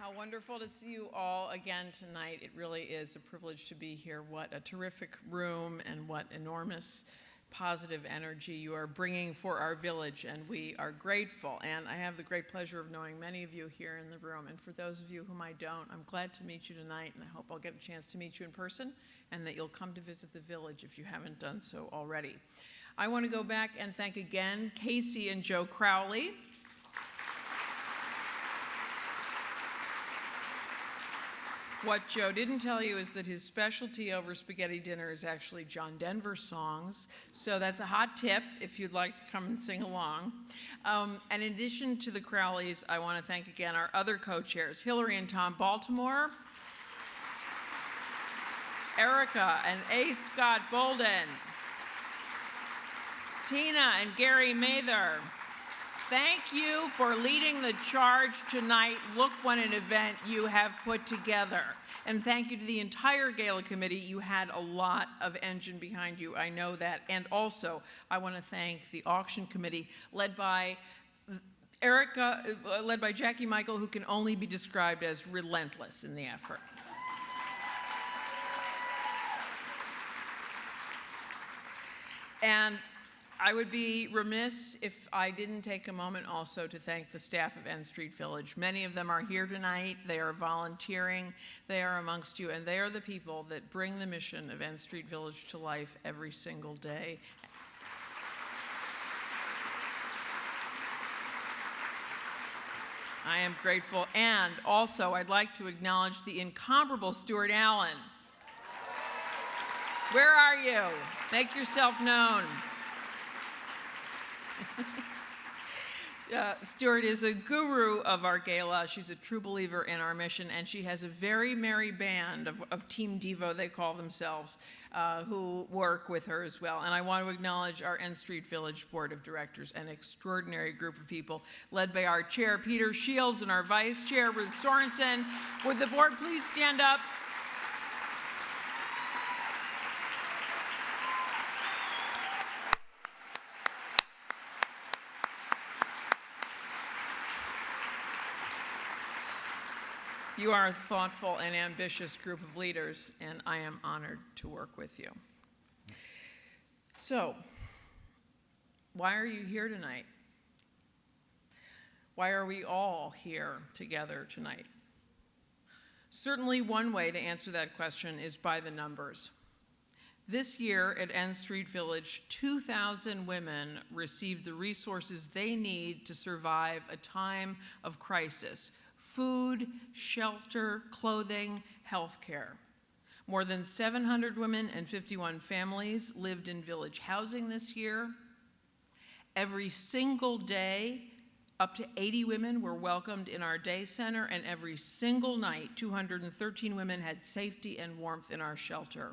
How wonderful to see you all again tonight. It really is a privilege to be here. What a terrific room and what enormous positive energy you are bringing for our village, and we are grateful. And I have the great pleasure of knowing many of you here in the room. And for those of you whom I don't, I'm glad to meet you tonight, and I hope I'll get a chance to meet you in person and that you'll come to visit the village if you haven't done so already. I want to go back and thank again Casey and Joe Crowley. What Joe didn't tell you is that his specialty over spaghetti dinner is actually John Denver songs. So that's a hot tip if you'd like to come and sing along. And in addition to the Crowleys, I want to thank again our other co-chairs, Hillary and Tom Baltimore, Erica and A. Scott Bolden, Tina and Gary Mather. Thank you for leading the charge tonight. Look what an event you have put together. And thank you to the entire Gala committee. You had a lot of engine behind you, I know that. And also, I want to thank the auction committee led by Jackie Michael, who can only be described as relentless in the effort. And I would be remiss if I didn't take a moment also to thank the staff of N Street Village. Many of them are here tonight. They are volunteering. They are amongst you, and they are the people that bring the mission of N Street Village to life every single day. I am grateful. And also, I'd like to acknowledge the incomparable Stuart Allen. Where are you? Make yourself known. Stuart is a guru of our gala. She's a true believer in our mission, and she has a very merry band of Team Devo, they call themselves, who work with her as well. And I want to acknowledge our N Street Village Board of Directors, an extraordinary group of people led by our chair, Peter Shields, and our vice chair, Ruth Sorensen. Would the board please stand up? You are a thoughtful and ambitious group of leaders, and I am honored to work with you. So, why are you here tonight? Why are we all here together tonight? Certainly one way to answer that question is by the numbers. This year at N Street Village, 2,000 women received the resources they need to survive a time of crisis: food, shelter, clothing, health care. More than 700 women and 51 families lived in village housing this year. Every single day, up to 80 women were welcomed in our day center, and every single night, 213 women had safety and warmth in our shelter.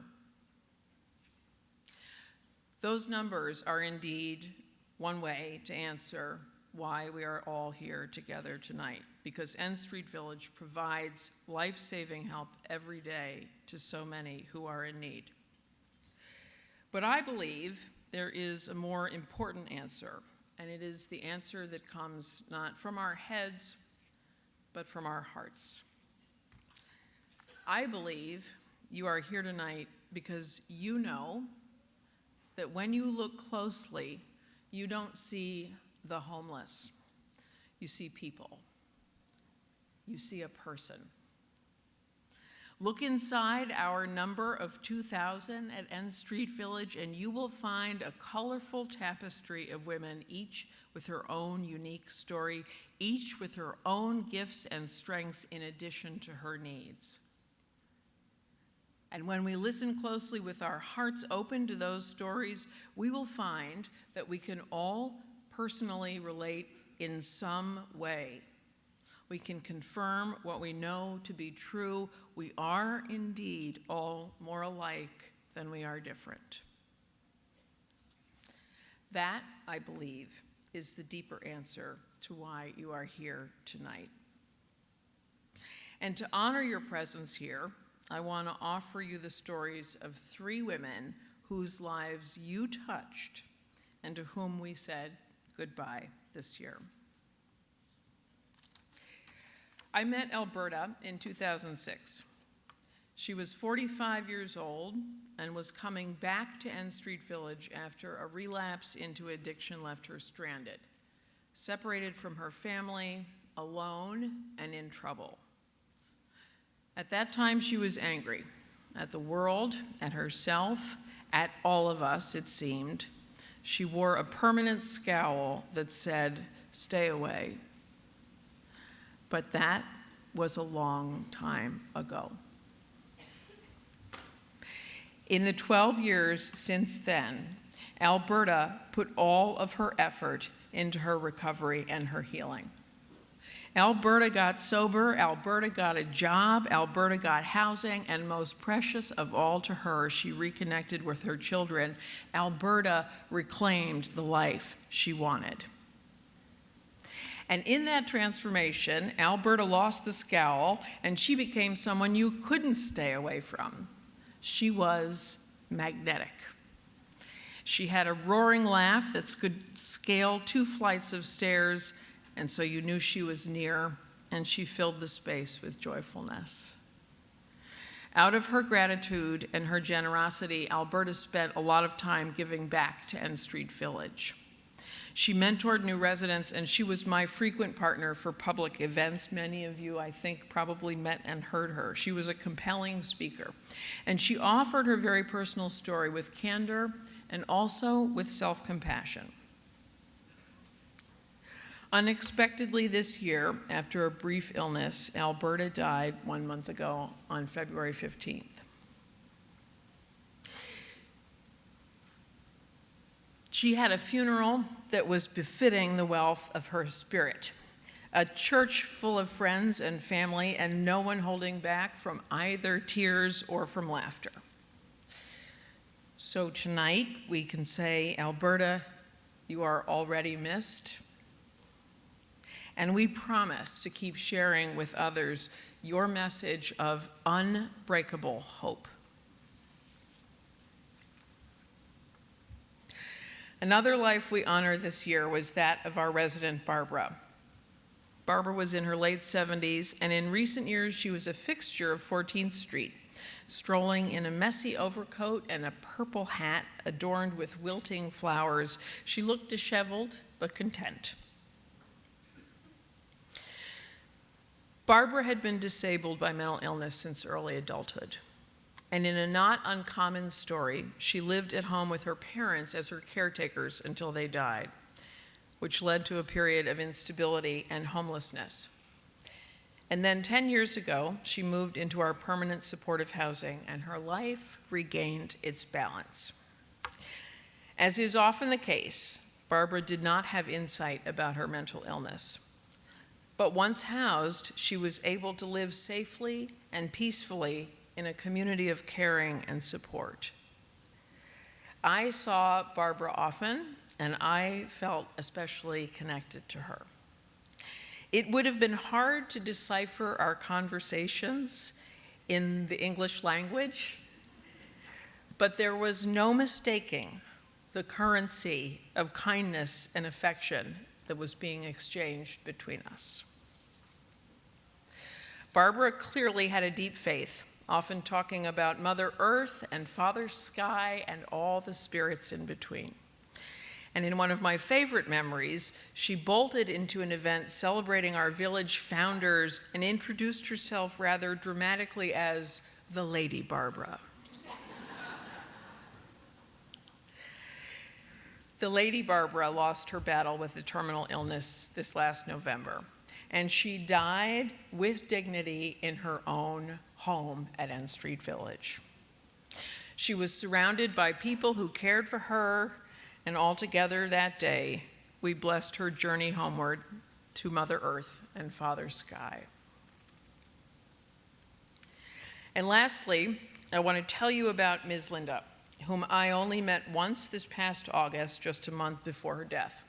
Those numbers are indeed one way to answer why we are all here together tonight, because N Street Village provides life-saving help every day to so many who are in need. But I believe there is a more important answer, and it is the answer that comes not from our heads, but from our hearts. I believe you are here tonight because you know that when you look closely, you don't see the homeless. You see people. You see a person. Look inside our number of 2,000 at N Street Village, and you will find a colorful tapestry of women, each with her own unique story, each with her own gifts and strengths in addition to her needs. And when we listen closely with our hearts open to those stories, we will find that we can all personally relate in some way. We can confirm what we know to be true. We are indeed all more alike than we are different. That, I believe, is the deeper answer to why you are here tonight. And to honor your presence here, I want to offer you the stories of 3 women whose lives you touched and to whom we said goodbye this year. I met Alberta in 2006. She was 45 years old and was coming back to N Street Village after a relapse into addiction left her stranded, separated from her family, alone, and in trouble. At that time, she was angry at the world, at herself, at all of us, it seemed. She wore a permanent scowl that said, "Stay away." But that was a long time ago. In the 12 years since then, Alberta put all of her effort into her recovery and her healing. Alberta got sober, Alberta got a job, Alberta got housing, and most precious of all to her, she reconnected with her children. Alberta reclaimed the life she wanted. And in that transformation, Alberta lost the scowl, and she became someone you couldn't stay away from. She was magnetic. She had a roaring laugh that could scale 2 flights of stairs, and so you knew she was near, and she filled the space with joyfulness. Out of her gratitude and her generosity, Alberta spent a lot of time giving back to N Street Village. She mentored new residents, and she was my frequent partner for public events. Many of you, I think, probably met and heard her. She was a compelling speaker, and she offered her very personal story with candor and also with self-compassion. Unexpectedly this year, after a brief illness, Alberta died 1 month ago on February 15th. She had a funeral that was befitting the wealth of her spirit, a church full of friends and family, and no one holding back from either tears or from laughter. So tonight we can say, Alberta, you are already missed, and we promise to keep sharing with others your message of unbreakable hope. Another life we honor this year was that of our resident Barbara. Barbara was in her late 70s, and in recent years she was a fixture of 14th Street, strolling in a messy overcoat and a purple hat adorned with wilting flowers. She looked disheveled but content. Barbara had been disabled by mental illness since early adulthood. And in a not uncommon story, she lived at home with her parents as her caretakers until they died, which led to a period of instability and homelessness. And then 10 years ago, she moved into our permanent supportive housing, and her life regained its balance. As is often the case, Barbara did not have insight about her mental illness. But once housed, she was able to live safely and peacefully in a community of caring and support. I saw Barbara often, and I felt especially connected to her. It would have been hard to decipher our conversations in the English language, but there was no mistaking the currency of kindness and affection that was being exchanged between us. Barbara clearly had a deep faith, often talking about Mother Earth and Father Sky and all the spirits in between. And in one of my favorite memories, she bolted into an event celebrating our village founders and introduced herself rather dramatically as the Lady Barbara. The Lady Barbara lost her battle with a terminal illness this last November, and she died with dignity in her own home at N Street Village. She was surrounded by people who cared for her, and all together that day, we blessed her journey homeward to Mother Earth and Father Sky. And lastly, I want to tell you about Ms. Linda, whom I only met once this past August, just a month before her death.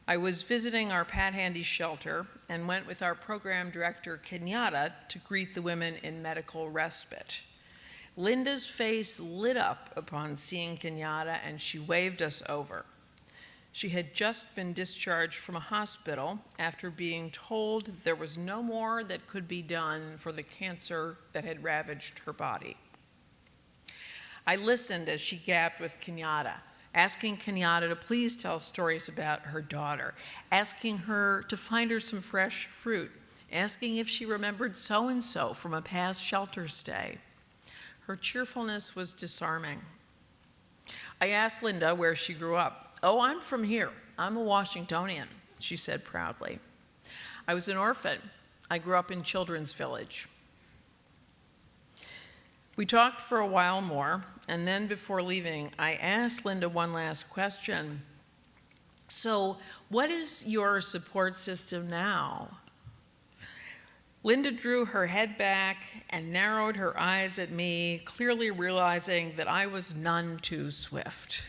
I was visiting our Pat Handy shelter and went with our program director, Kenyatta, to greet the women in medical respite. Linda's face lit up upon seeing Kenyatta, and she waved us over. She had just been discharged from a hospital after being told there was no more that could be done for the cancer that had ravaged her body. I listened as she gabbed with Kenyatta, asking Kenyatta to please tell stories about her daughter, asking her to find her some fresh fruit, asking if she remembered so-and-so from a past shelter stay. Her cheerfulness was disarming. I asked Linda where she grew up. "Oh, I'm from here. I'm a Washingtonian," she said proudly. "I was an orphan. I grew up in Children's Village." We talked for a while more, and then before leaving, I asked Linda one last question. "So, what is your support system now?" Linda drew her head back and narrowed her eyes at me, clearly realizing that I was none too swift.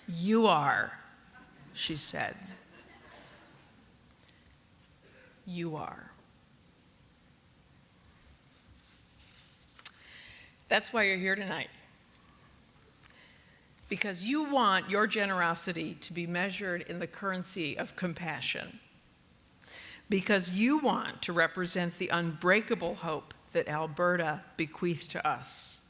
"You are," she said. "You are." That's why you're here tonight. Because you want your generosity to be measured in the currency of compassion. Because you want to represent the unbreakable hope that Alberta bequeathed to us.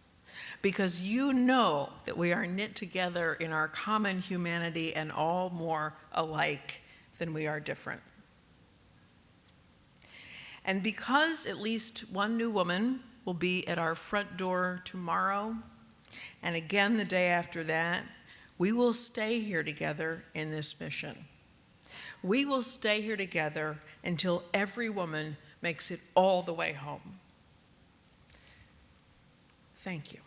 Because you know that we are knit together in our common humanity and all more alike than we are different. And because at least one new woman will be at our front door tomorrow, and again the day after that, we will stay here together in this mission. We will stay here together until every woman makes it all the way home. Thank you.